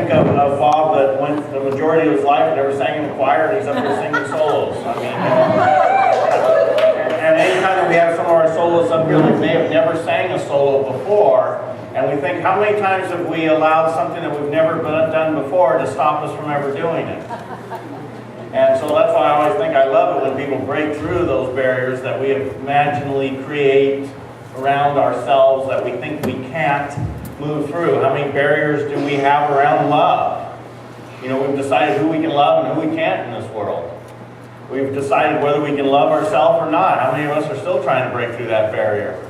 think of Bob that went the majority of his life never sang in the choir, and he's up there singing solos. I mean, and anytime that we have some of our solos up here, they may have never sang a solo before, and we think, how many times have we allowed something that we've never done before to stop us from ever doing it? And so that's why I always think I love it when people break through those barriers that we imaginally create around ourselves that we think we can't move through. How many barriers do we have around love? You know, we've decided who we can love and who we can't in this world. We've decided whether we can love ourselves or not. How many of us are still trying to break through that barrier?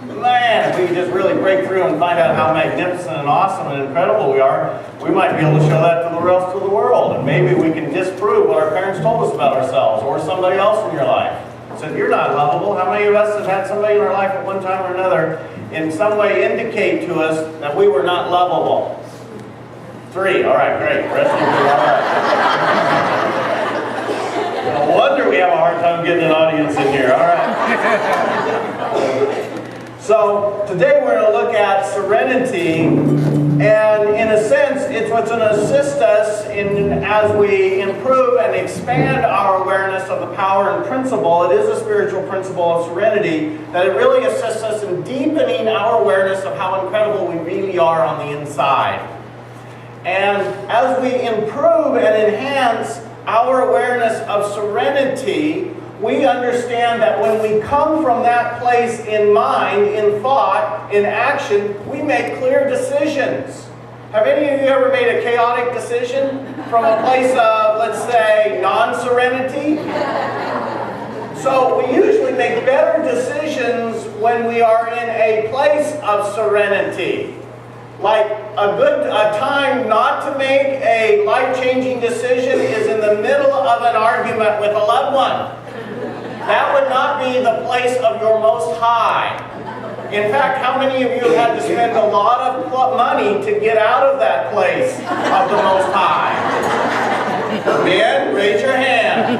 Man, if we could just really break through and find out how magnificent and awesome and incredible we are, we might be able to show that to the rest of the world. And maybe we can disprove what our parents told us about ourselves or somebody else in your life. Said, you're not lovable. How many of us have had somebody in our life at one time or another in some way indicate to us that we were not lovable? 3. All right, great. The rest of you are all right. No wonder we have a hard time getting an audience in here. All right. So today we're going to look at serenity, and in a sense, it's what's going to assist us as we improve and expand our awareness of the power and principle. It is a spiritual principle of serenity, that it really assists us in deepening our awareness of how incredible we really are on the inside. And as we improve and enhance our awareness of serenity, we understand that when we come from that place in mind, in thought, in action, we make clear decisions. Have any of you ever made a chaotic decision from a place of, let's say, non-serenity? So we usually make better decisions when we are in a place of serenity. Like a time not to make a life-changing decision is in the middle of an argument with a loved one. That would not be the place of your most high. In fact, how many of you have had to spend a lot of money to get out of that place of the most high? Men, raise your hand.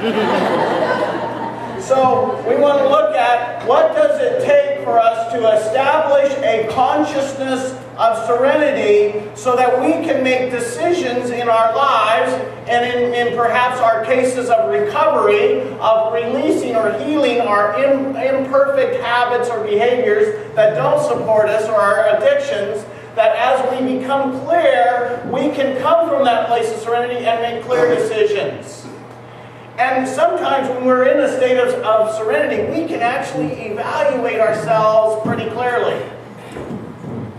So we want to look at what does it take for us to establish a consciousness of serenity so that we can make decisions in our lives and in perhaps our cases of recovery, of releasing or healing our imperfect habits or behaviors that don't support us or our addictions, that as we become clear, we can come from that place of serenity and make clear decisions. And sometimes when we're in a state of serenity, we can actually evaluate ourselves pretty clearly.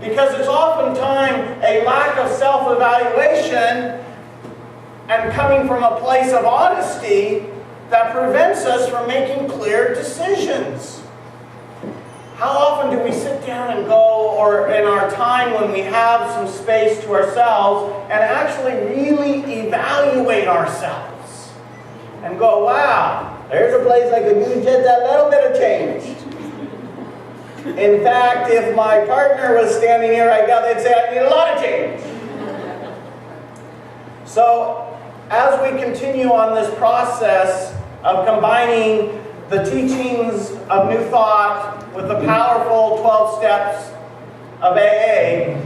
Because it's oftentimes a lack of self-evaluation and coming from a place of honesty that prevents us from making clear decisions. How often do we sit down and go, or in our time when we have some space to ourselves, and actually really evaluate ourselves? And go, wow, there's a place I could use just a little bit of change. In fact, if my partner was standing here right now, they'd say I need a lot of change. So, as we continue on this process of combining the teachings of New Thought with the powerful 12 steps of AA,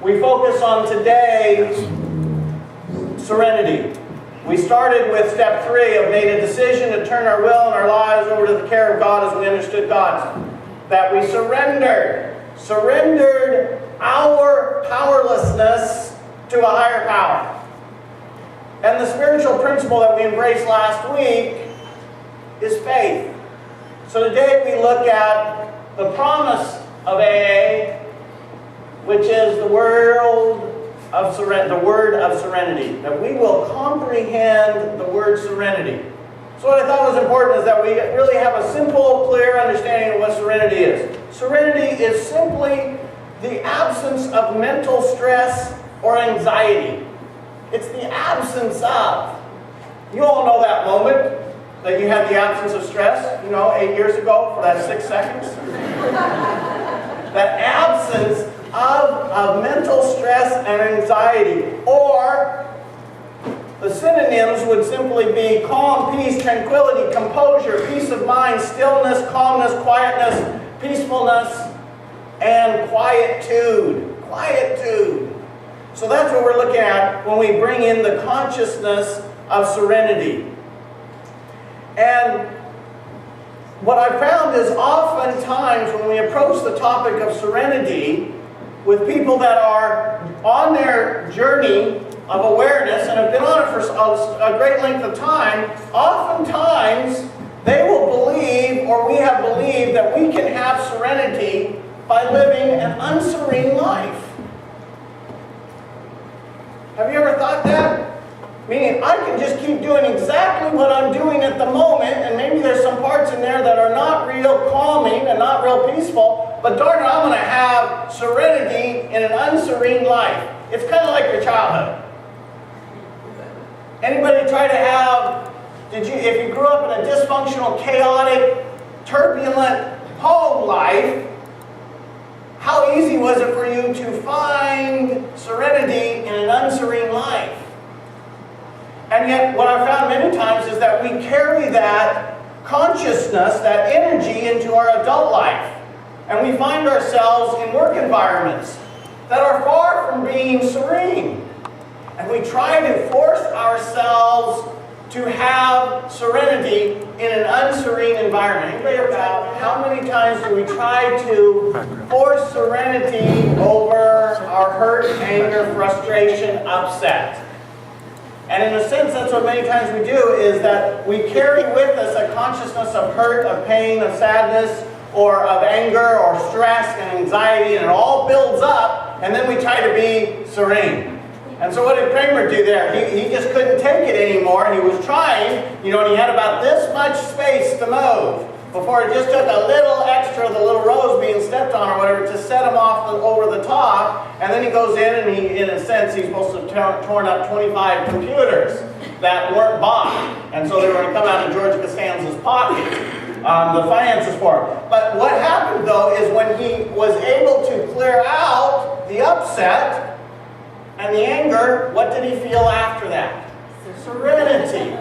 we focus on today serenity. We started with step 3 of made a decision to turn our will and our lives over to the care of God as we understood God's. That we surrendered our powerlessness to a higher power. And the spiritual principle that we embraced last week is faith. So today we look at the promise of AA, which is the word of serenity. That we will comprehend the word serenity. So what I thought was important is that we really have a simple, clear understanding of what serenity is. Serenity is simply the absence of mental stress or anxiety. It's the absence of. You all know that moment that you had the absence of stress, 8 years ago for that 6 seconds. That absence of mental stress and anxiety, or the synonyms would simply be calm, peace, tranquility, composure, peace of mind, stillness, calmness, quietness, peacefulness, and quietude. Quietude. So that's what we're looking at when we bring in the consciousness of serenity. And what I found is oftentimes when we approach the topic of serenity with people that are on their journey of awareness and have been on it for a great length of time, oftentimes they will believe, or we have believed, that we can have serenity by living an unserene life. Have you ever thought that? Meaning, I can just keep doing exactly what I'm doing at the moment, and maybe there's some parts in there that are not real calming and not real peaceful, but darn it, I'm going to have serenity in an unserene life. It's kind of like your childhood. Anybody try to have, if you grew up in a dysfunctional, chaotic, turbulent home life, how easy was it for you to find serenity in an unserene life? And yet, what I've found many times is that we carry that consciousness, that energy into our adult life. And we find ourselves in work environments that are far from being serene. And we try to force ourselves to have serenity in an unserene environment. Anybody ever about how many times do we try to force serenity over our hurt, anger, frustration, upset? And in a sense, that's what many times we do, is that we carry with us a consciousness of hurt, of pain, of sadness, or of anger, or stress, and anxiety, and it all builds up, and then we try to be serene. And so what did Kramer do there? He just couldn't take it anymore, and he was trying, and he had about this much space to move before it just took a little extra, the little rose being stepped on or whatever, to set him off over the top. And then he goes in and in a sense, he's supposed to have torn up 25 computers that weren't bought. And so they were going to come out of George Costanza's pocket, the finances for him. But what happened, though, is when he was able to clear out the upset and the anger, what did he feel after that? Serenity.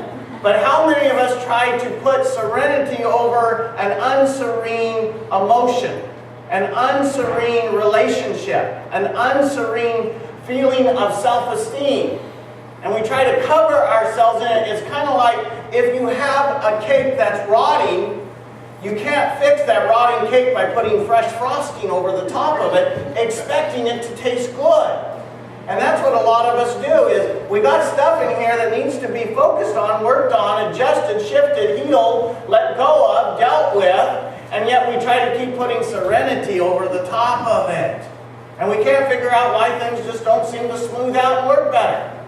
But how many of us try to put serenity over an unserene emotion, an unserene relationship, an unserene feeling of self-esteem? And we try to cover ourselves in it. It's kind of like if you have a cake that's rotting, you can't fix that rotting cake by putting fresh frosting over the top of it, expecting it to taste good. And that's what a lot of us do, is we got stuff in here that needs to be focused on, worked on, adjusted, shifted, healed, let go of, dealt with, and yet we try to keep putting serenity over the top of it. And we can't figure out why things just don't seem to smooth out and work better.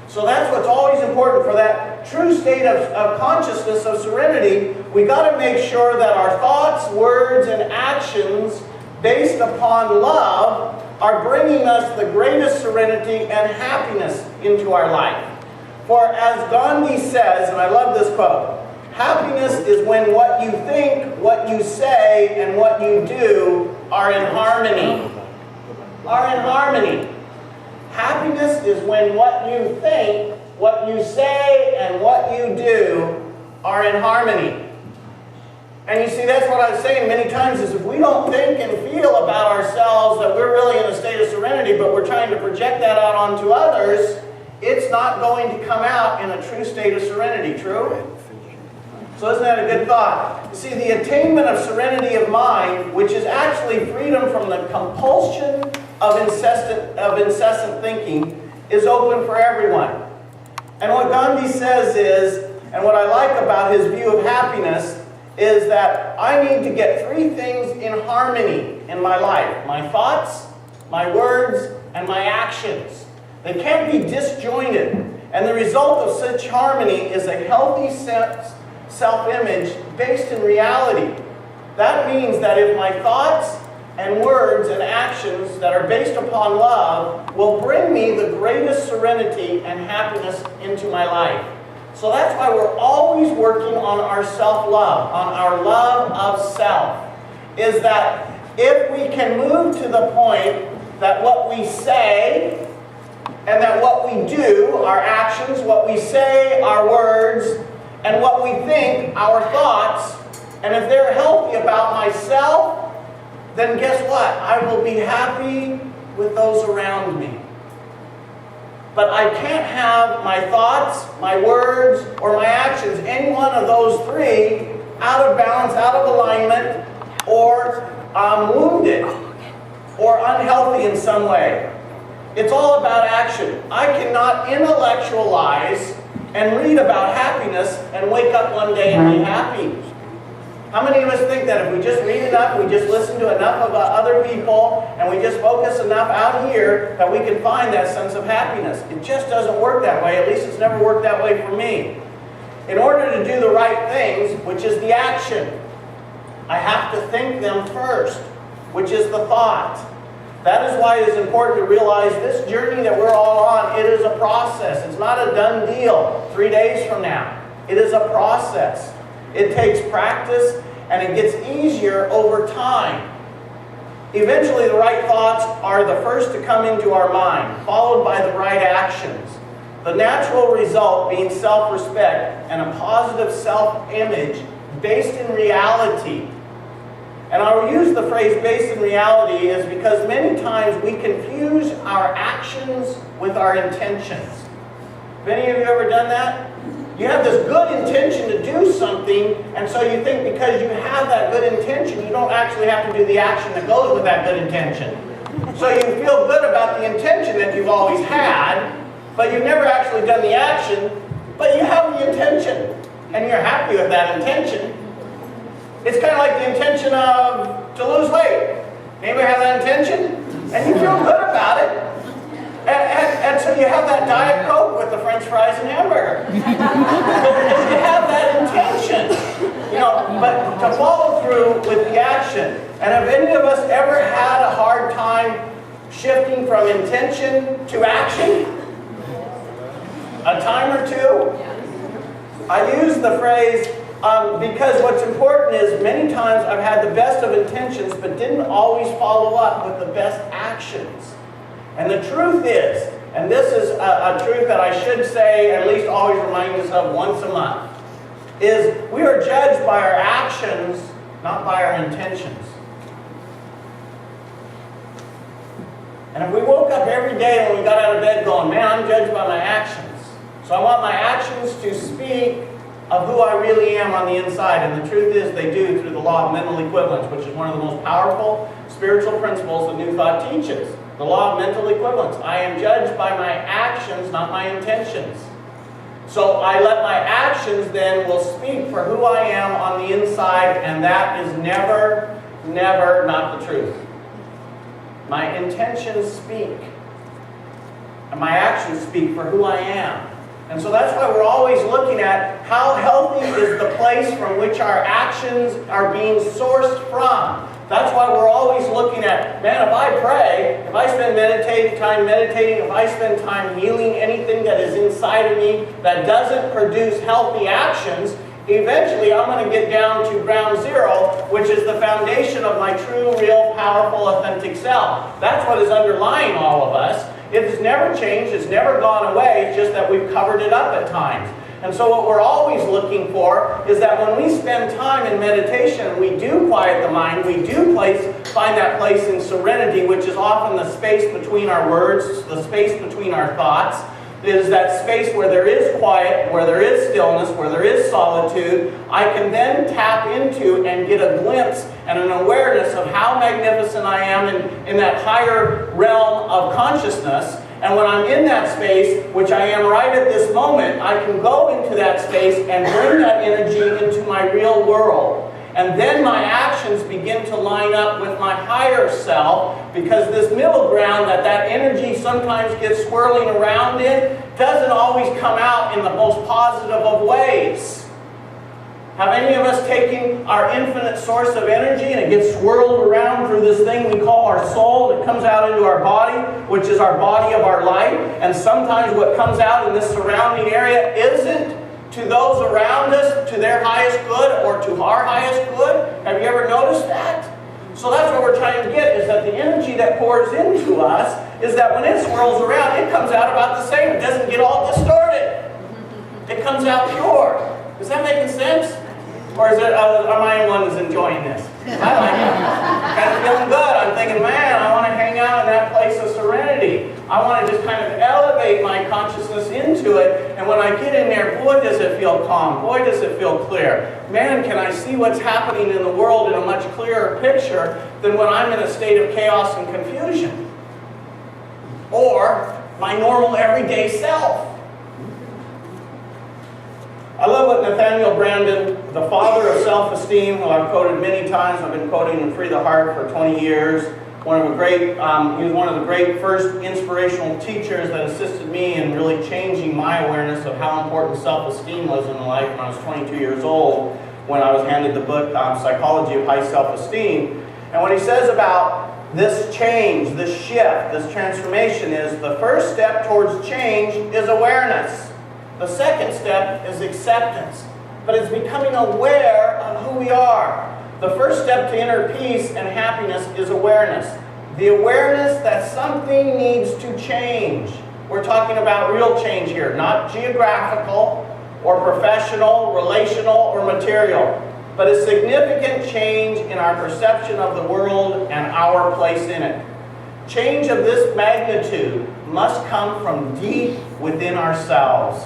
So that's what's always important for that true state of consciousness, of serenity. We got to make sure that our thoughts, words, and actions based upon love are bringing us the greatest serenity and happiness into our life. For as Gandhi says, and I love this quote, happiness is when what you think, what you say, and what you do are in harmony. Are in harmony. Happiness is when what you think, what you say, and what you do are in harmony. And you see, that's what I was saying many times, is if we don't think and feel about ourselves that we're really in a state of serenity, but we're trying to project that out onto others, it's not going to come out in a true state of serenity, true? So isn't that a good thought? You see, the attainment of serenity of mind, which is actually freedom from the compulsion of incessant thinking, is open for everyone. And what Gandhi says is, and what I like about his view of happiness, is that I need to get three things in harmony in my life. My thoughts, my words, and my actions. They can't be disjointed. And the result of such harmony is a healthy self-image based in reality. That means that if my thoughts and words and actions that are based upon love will bring me the greatest serenity and happiness into my life. So that's why we're always working on our self-love, on our love of self. Is that if we can move to the point that what we say and that what we do, our actions, what we say, our words, and what we think, our thoughts, and if they're healthy about myself, then guess what? I will be happy with those around me. But I can't have my thoughts, my words, or my actions, any one of those three, out of balance, out of alignment, or wounded, or unhealthy in some way. It's all about action. I cannot intellectualize and read about happiness and wake up one day and be happy. How many of us think that if we just read enough, we just listen to enough of other people, and we just focus enough out here, that we can find that sense of happiness? It just doesn't work that way. At least it's never worked that way for me. In order to do the right things, which is the action, I have to think them first, which is the thought. That is why it is important to realize this journey that we're all on, it is a process. It's not a done deal 3 days from now. It is a process. It takes practice, and it gets easier over time. Eventually, the right thoughts are the first to come into our mind, followed by the right actions. The natural result being self-respect and a positive self-image based in reality. And I will use the phrase based in reality is because many times we confuse our actions with our intentions. Have any of you ever done that? You have this good intention to do something, and so you think because you have that good intention, you don't actually have to do the action that goes with that good intention. So you feel good about the intention that you've always had, but you've never actually done the action, but you have the intention, and you're happy with that intention. It's kind of like the intention of to lose weight. Anybody have that intention? And you feel good about it. And so you have that Diet Coke with the French fries and hamburger. Because you have that intention. But to follow through with the action. And have any of us ever had a hard time shifting from intention to action? A time or two? I use the phrase because what's important is many times I've had the best of intentions but didn't always follow up with the best actions. And the truth is, and this is a truth that I should say, at least always remind us of once a month, is we are judged by our actions, not by our intentions. And if we woke up every day when we got out of bed going, man, I'm judged by my actions. So I want my actions to speak of who I really am on the inside. And the truth is they do through the law of mental equivalence, which is one of the most powerful spiritual principles that New Thought teaches. The law of mental equivalence. I am judged by my actions, not my intentions. So I let my actions then will speak for who I am on the inside, and that is never, never not the truth. My intentions speak, and my actions speak for who I am. And so that's why we're always looking at how healthy is the place from which our actions are being sourced from. That's why we're always looking at, man, if I pray, if I spend time meditating, if I spend time healing anything that is inside of me that doesn't produce healthy actions, eventually I'm going to get down to ground zero, which is the foundation of my true, real, powerful, authentic self. That's what is underlying all of us. It has never changed, it's never gone away, it's just that we've covered it up at times. And so what we're always looking for is that when we spend time in meditation, we do quiet the mind, we do find that place in serenity, which is often the space between our words, the space between our thoughts. It is that space where there is quiet, where there is stillness, where there is solitude. I can then tap into and get a glimpse and an awareness of how magnificent I am in that higher realm of consciousness. And when I'm in that space, which I am right at this moment, I can go into that space and bring that energy into my real world. And then my actions begin to line up with my higher self, because this middle ground that energy sometimes gets swirling around in doesn't always come out in the most positive of ways. Have any of us taken our infinite source of energy and it gets swirled around through this thing we call our soul? It comes out into our body, which is our body of our life. And sometimes what comes out in this surrounding area isn't to those around us, to their highest good or to our highest good. Have you ever noticed that? So that's what we're trying to get, is that the energy that pours into us is that when it swirls around, it comes out about the same. It doesn't get all distorted. It comes out pure. Is that making sense? Or am I the one who's enjoying this? I like it. Kind of feeling good. I'm thinking, man, I want to hang out in that place of serenity. I want to just kind of elevate my to it, and when I get in there, boy does it feel calm, boy does it feel clear. Man, can I see what's happening in the world in a much clearer picture than when I'm in a state of chaos and confusion. Or my normal everyday self. I love what Nathaniel Branden, the father of self-esteem, who I've quoted many times, I've been quoting in Free the Heart for 20 years, he was one of the great first inspirational teachers that assisted me in really changing my awareness of how important self-esteem was in life when I was 22 years old, when I was handed the book, Psychology of High Self-Esteem. And what he says about this change, this shift, this transformation is the first step towards change is awareness. The second step is acceptance. But it's becoming aware of who we are. The first step to inner peace and happiness is awareness. The awareness that something needs to change. We're talking about real change here, not geographical or professional, relational, or material, but a significant change in our perception of the world and our place in it. Change of this magnitude must come from deep within ourselves.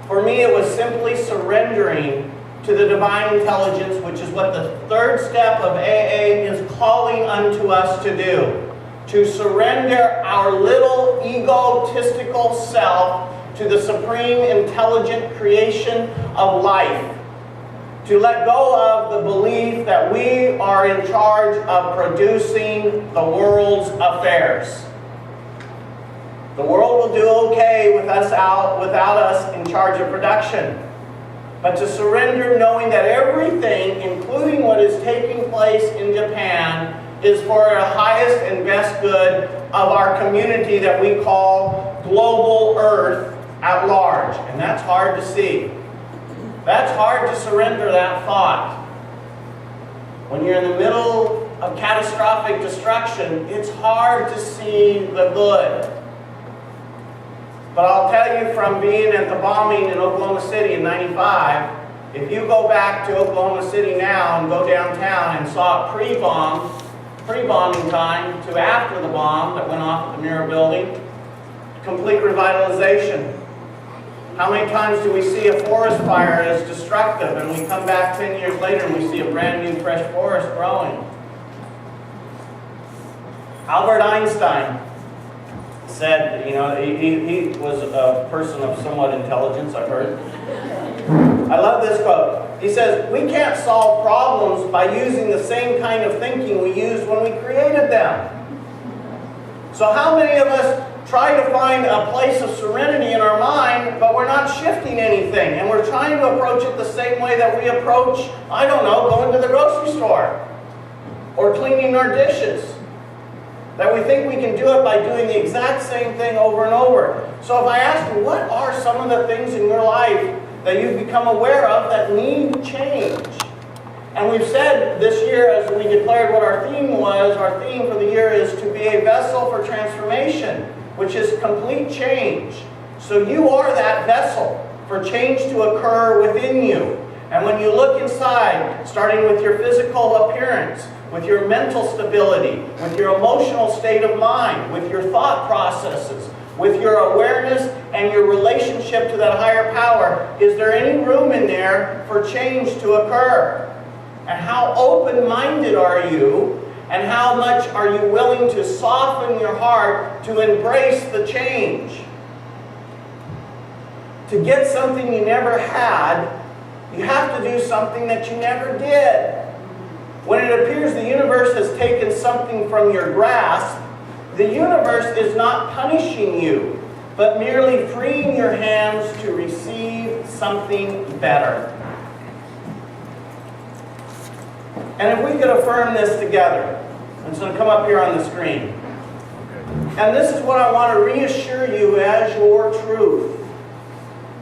For me, it was simply surrendering to the divine intelligence, which is what the third step of AA is calling unto us to do. To surrender our little egotistical self to the supreme intelligent creation of life. To let go of the belief that we are in charge of producing the world's affairs. The world will do okay without us in charge of production. But to surrender knowing that everything, including what is taking place in Japan, is for the highest and best good of our community that we call global Earth at large. And that's hard to see. That's hard to surrender that thought. When you're in the middle of catastrophic destruction, it's hard to see the good. But I'll tell you from being at the bombing in Oklahoma City in '95, if you go back to Oklahoma City now and go downtown and saw it pre-bombing time to after the bomb that went off at the Mirror Building, complete revitalization. How many times do we see a forest fire as destructive and we come back 10 years later and we see a brand new fresh forest growing? Albert Einstein said, he was a person of somewhat intelligence, I've heard. I love this quote. He says, we can't solve problems by using the same kind of thinking we used when we created them. So how many of us try to find a place of serenity in our mind, but we're not shifting anything, and we're trying to approach it the same way that we approach, I don't know, going to the grocery store or cleaning our dishes? That we think we can do it by doing the exact same thing over and over. So if I ask you, what are some of the things in your life that you've become aware of that need change? And we've said this year, as we declared what our theme was, our theme for the year is to be a vessel for transformation, which is complete change. So you are that vessel for change to occur within you. And when you look inside, starting with your physical appearance, with your mental stability, with your emotional state of mind, with your thought processes, with your awareness and your relationship to that higher power, is there any room in there for change to occur? And how open-minded are you? And how much are you willing to soften your heart to embrace the change? To get something you never had, you have to do something that you never did. When it appears the universe has taken something from your grasp, the universe is not punishing you, but merely freeing your hands to receive something better. And if we could affirm this together, it's going to come up here on the screen. And this is what I want to reassure you as your truth,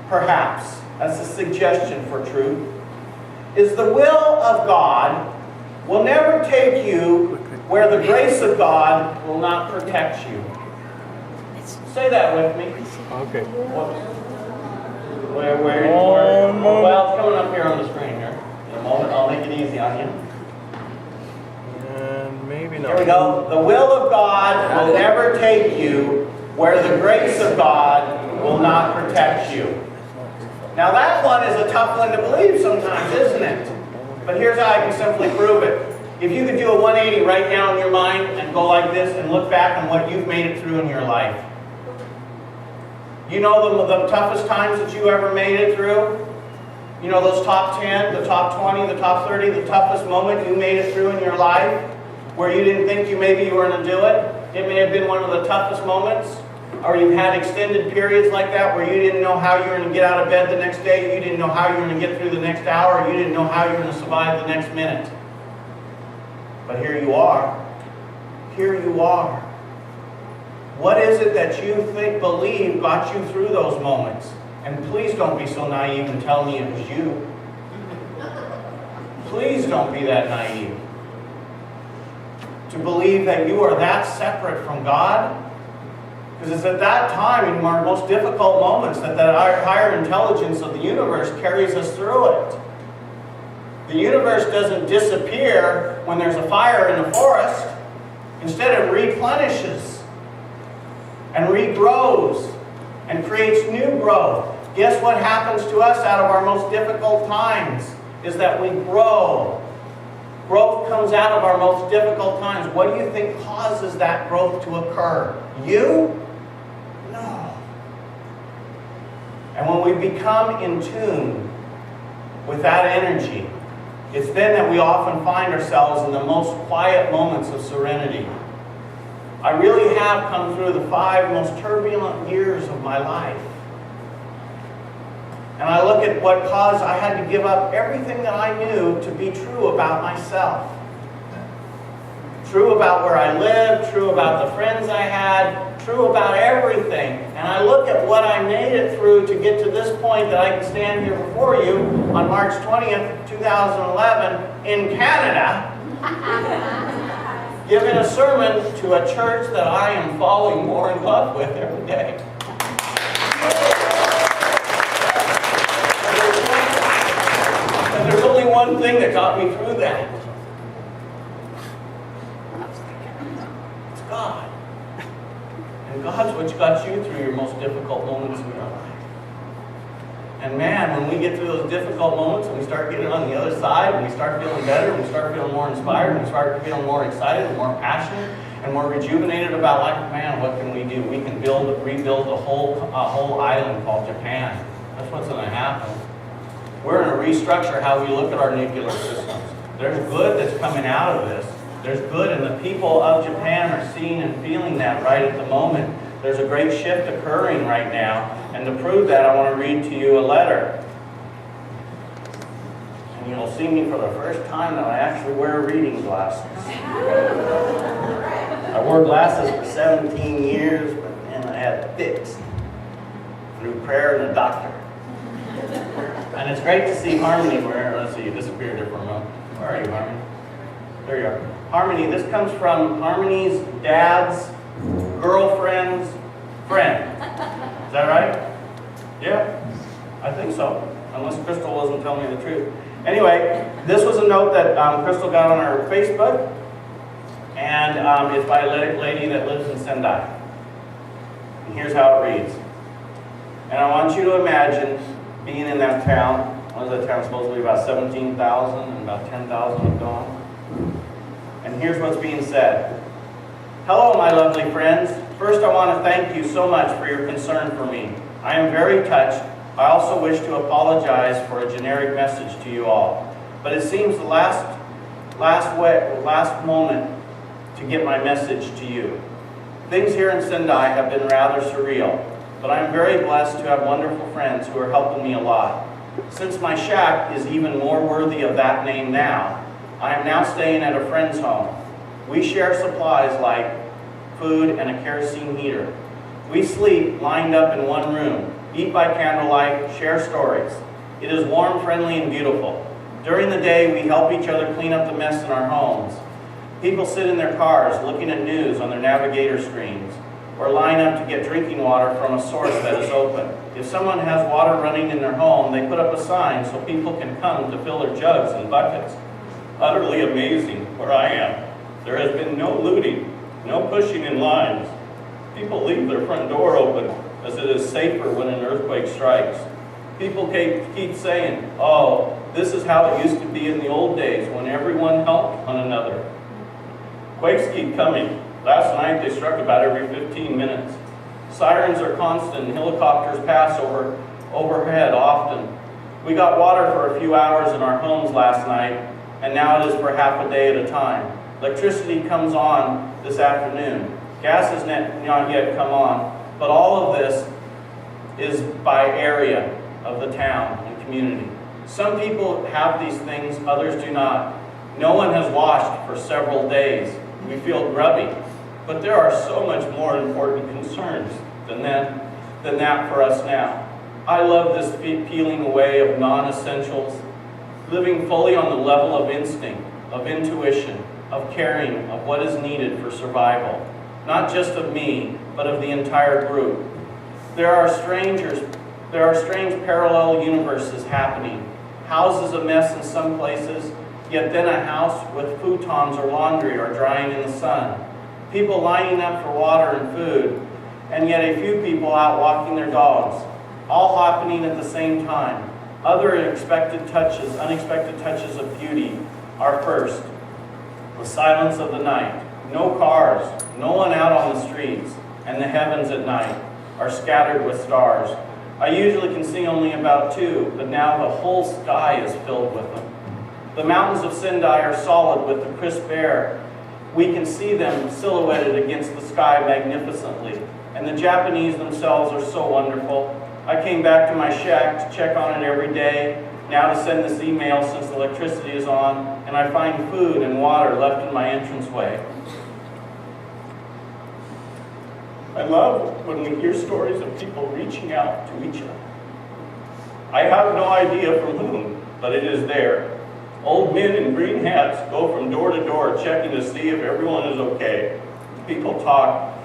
perhaps, as a suggestion for truth, is the will of God will never take you where the grace of God will not protect you. Say that with me. Okay. Where well, it's coming up here on the screen here. In a moment, I'll make it easy on you. And maybe not. Here we go. The will of God will never take you where the grace of God will not protect you. Now that one is a tough one to believe sometimes, isn't it? But here's how I can simply prove it. If you could do a 180 right now in your mind and go like this and look back on what you've made it through in your life. You know the toughest times that you ever made it through? You know those top 10, the top 20, the top 30, the toughest moment you made it through in your life? Where you didn't think maybe you were going to do it? It may have been one of the toughest moments. Or you've had extended periods like that where you didn't know how you were going to get out of bed the next day, you didn't know how you were going to get through the next hour, you didn't know how you were going to survive the next minute. But here you are. Here you are. What is it that you believe got you through those moments? And please don't be so naive and tell me it was you. Please don't be that naive. To believe that you are that separate from God. Because it's at that time, in our most difficult moments, that higher intelligence of the universe carries us through it. The universe doesn't disappear when there's a fire in the forest. Instead, it replenishes and regrows and creates new growth. Guess what happens to us out of our most difficult times? Is that we grow. Growth comes out of our most difficult times. What do you think causes that growth to occur? You? No. And when we become in tune with that energy, it's then that we often find ourselves in the most quiet moments of serenity. I really have come through the 5 most turbulent years of my life. And I look at what caused I had to give up everything that I knew to be true about myself. True about where I lived, true about the friends I had, true about everything. And I look at what I made it through to get to this point that I can stand here before you on March 20th, 2011 in Canada, giving a sermon to a church that I am falling more in love with every day. And there's only one thing that got me through that. It's God. And God's what got you through your most difficult moments in your life. And man, when we get through those difficult moments and we start getting on the other side, and we start feeling better, and we start feeling more inspired, and we start feeling more excited and more passionate and more rejuvenated about life, man, what can we do? We can rebuild a whole island called Japan. That's what's going to happen. We're going to restructure how we look at our nuclear systems. There's good that's coming out of this. There's good, and the people of Japan are seeing and feeling that right at the moment. There's a great shift occurring right now. And to prove that, I want to read to you a letter. And you'll see me for the first time that I actually wear reading glasses. I wore glasses for 17 years, but then I had fixed through prayer and a doctor. And it's great to see Harmony where, let's see, you disappeared there for a moment. Where are you, Harmony? There you are. Harmony, this comes from Harmony's dad's girlfriend's friend. Is that right? Yeah, I think so. Unless Crystal wasn't telling me the truth. Anyway, this was a note that Crystal got on her Facebook. And it's by a lady that lives in Sendai. And here's how it reads. And I want you to imagine being in that town. What is that town supposed to be? About 17,000 and about 10,000 have gone. And here's what's being said. Hello, my lovely friends. First, I want to thank you so much for your concern for me. I am very touched. I also wish to apologize for a generic message to you all. But it seems the last moment to get my message to you. Things here in Sendai have been rather surreal, but I am very blessed to have wonderful friends who are helping me a lot. Since my shack is even more worthy of that name now, I am now staying at a friend's home. We share supplies like food and a kerosene heater. We sleep lined up in one room, eat by candlelight, share stories. It is warm, friendly, and beautiful. During the day, we help each other clean up the mess in our homes. People sit in their cars looking at news on their navigator screens, or line up to get drinking water from a source that is open. If someone has water running in their home, they put up a sign so people can come to fill their jugs and buckets. Utterly amazing where I am. There has been no looting, no pushing in lines. People leave their front door open as it is safer when an earthquake strikes. People keep saying, oh, this is how it used to be in the old days when everyone helped one another. Quakes keep coming. Last night they struck about every 15 minutes. Sirens are constant and helicopters pass overhead often. We got water for a few hours in our homes last night, and now it is for half a day at a time. Electricity comes on this afternoon. Gas has not yet come on, but all of this is by area of the town and community. Some people have these things, others do not. No one has washed for several days. We feel grubby, but there are so much more important concerns than that for us now. I love this peeling away of non-essentials, living fully on the level of instinct, of intuition, of caring, of what is needed for survival. Not just of me, but of the entire group. There are strange parallel universes happening. Houses a mess in some places, yet then a house with futons or laundry are drying in the sun. People lining up for water and food, and yet a few people out walking their dogs. All happening at the same time. Other unexpected touches of beauty are first. The silence of the night. No cars, no one out on the streets, and the heavens at night are scattered with stars. I usually can see only about 2, but now the whole sky is filled with them. The mountains of Sendai are solid with the crisp air. We can see them silhouetted against the sky magnificently, and the Japanese themselves are so wonderful. I came back to my shack to check on it every day, now to send this email since the electricity is on, and I find food and water left in my entranceway. I love when we hear stories of people reaching out to each other. I have no idea from whom, but it is there. Old men in green hats go from door to door checking to see if everyone is okay. People talk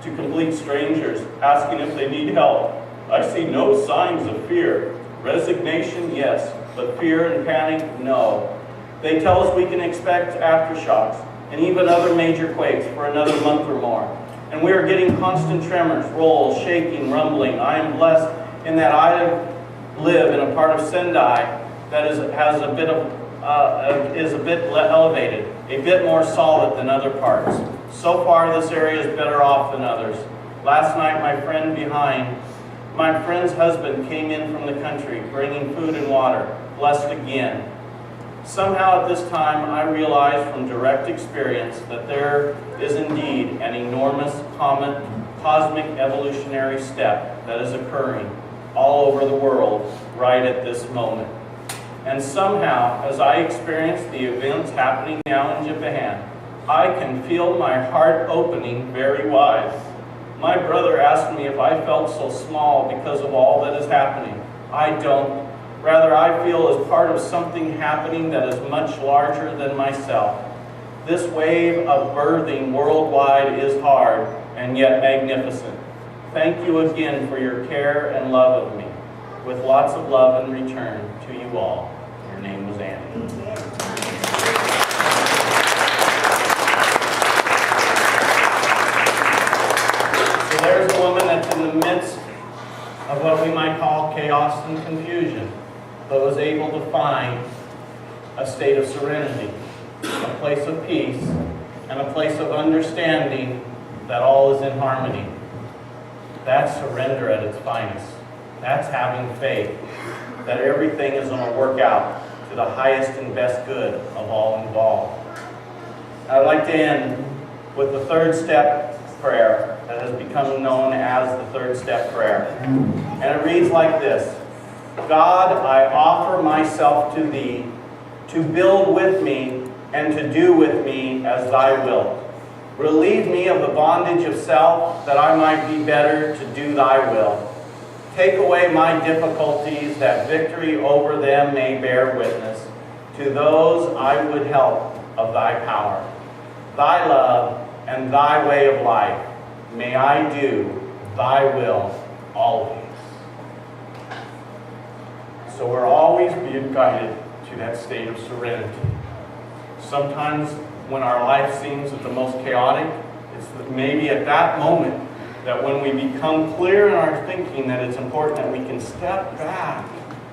to complete strangers, asking if they need help. I see no signs of fear. Resignation, yes, but fear and panic, no. They tell us we can expect aftershocks and even other major quakes for another month or more. And we are getting constant tremors, rolls, shaking, rumbling. I am blessed in that I live in a part of Sendai that is a bit elevated, a bit more solid than other parts. So far, this area is better off than others. Last night, my friend's husband came in from the country, bringing food and water, blessed again. Somehow at this time, I realized from direct experience that there is indeed an enormous cosmic evolutionary step that is occurring all over the world right at this moment. And somehow, as I experience the events happening now in Japan, I can feel my heart opening very wide. My brother asked me if I felt so small because of all that is happening. I don't. Rather, I feel as part of something happening that is much larger than myself. This wave of birthing worldwide is hard and yet magnificent. Thank you again for your care and love of me. With lots of love in return to you all. Your name was Annie. So there's a woman that's in the midst of what we might call chaos and confusion, but was able to find a state of serenity, a place of peace, and a place of understanding that all is in harmony. That's surrender at its finest. That's having faith that everything is going to work out to the highest and best good of all involved. I'd like to end with the third step prayer that has become known as the third step prayer. And it reads like this: God, I offer myself to Thee, to build with me and to do with me as Thy wilt. Relieve me of the bondage of self, that I might be better to do Thy will. Take away my difficulties, that victory over them may bear witness to those I would help of Thy power. Thy love and Thy way of life, may I do Thy will always. So we're always being guided to that state of serenity. Sometimes when our life seems at the most chaotic, it's maybe at that moment that when we become clear in our thinking, that it's important that we can step back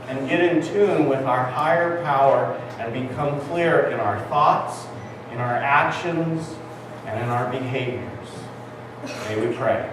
and get in tune with our higher power and become clear in our thoughts, in our actions, and in our behaviors. May we pray.